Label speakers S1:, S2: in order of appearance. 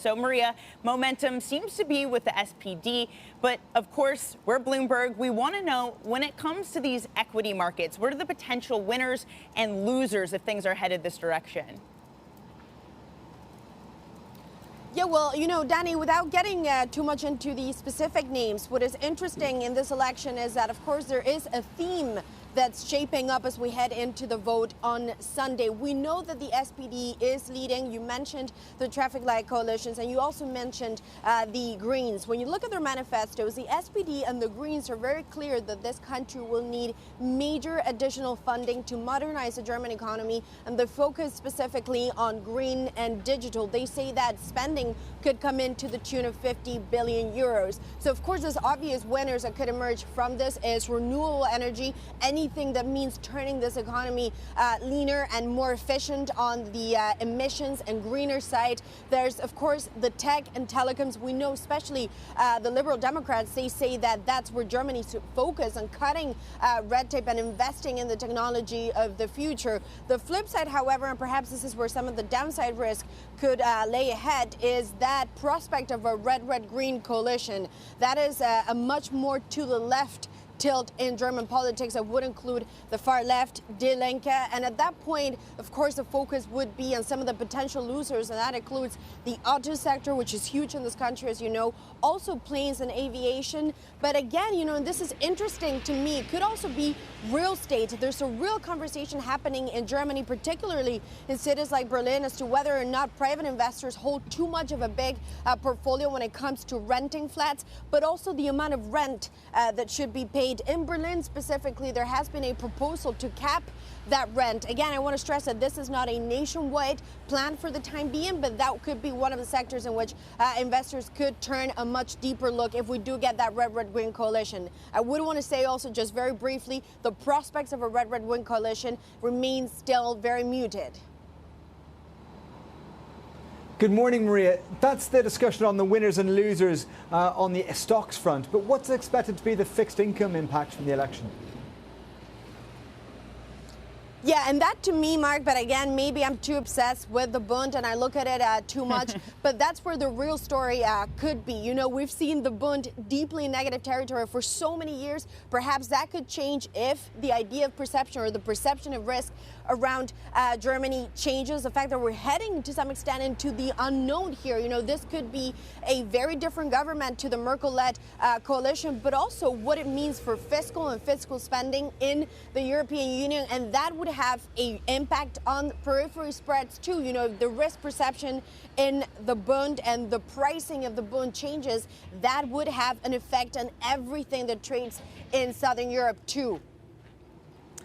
S1: So, Maria, momentum seems to be with the SPD, but of course, we're Bloomberg. We want to know, when it comes to these equity markets, what are the potential winners and losers if things are headed this direction?
S2: Yeah, well, Danny, without getting too much into the specific names, what is interesting in this election is that, of course, there is a theme that's shaping up as we head into the vote on Sunday. We know that the SPD is leading. You mentioned the traffic light coalitions, and you also mentioned the Greens. When you look at their manifestos, the SPD and the Greens are very clear that this country will need major additional funding to modernize the German economy, and the focus specifically on green and digital. They say that spending could come in to the tune of 50 billion euros. So, of course, there's obvious winners that could emerge from this is renewable energy, anything that means turning this economy leaner and more efficient on the emissions and greener side. There's, of course, the tech and telecoms. We know, especially the Liberal Democrats, they say that that's where Germany should focus on cutting red tape and investing in the technology of the future. The flip side, however, and perhaps this is where some of the downside risk could lay ahead, is that prospect of a red-red-green coalition. That is a much more to the left tilt in German politics that would include the far left, Die Linke. And at that point, of course, the focus would be on some of the potential losers, and that includes the auto sector, which is huge in this country, as you know, also planes and aviation. But again, and this is interesting to me, it could also be real estate. There's a real conversation happening in Germany, particularly in cities like Berlin, as to whether or not private investors hold too much of a big portfolio when it comes to renting flats, but also the amount of rent that should be paid. In Berlin specifically, there has been a proposal to cap that rent. Again, I want to stress that this is not a nationwide plan for the time being, but that could be one of the sectors in which investors could turn a much deeper look if we do get that red-red-green coalition. I would want to say also, just very briefly, the prospects of a red-red-green coalition remain still very muted.
S3: Good morning, Maria. That's the discussion on the winners and losers on the stocks front. But what's expected to be the fixed income impact from the election?
S2: Yeah, and that to me, Mark, but again, maybe I'm too obsessed with the Bund and I look at it too much, but that's where the real story could be. We've seen the Bund deeply in negative territory for so many years. Perhaps that could change if the idea of perception or the perception of risk around Germany changes. The fact that we're heading to some extent into the unknown here. This could be a very different government to the Merkel-led coalition, but also what it means for fiscal and fiscal spending in the European Union, and that would have an impact on periphery spreads too. The risk perception in the Bund and the pricing of the Bund changes, that would have an effect on everything that trades in Southern Europe too.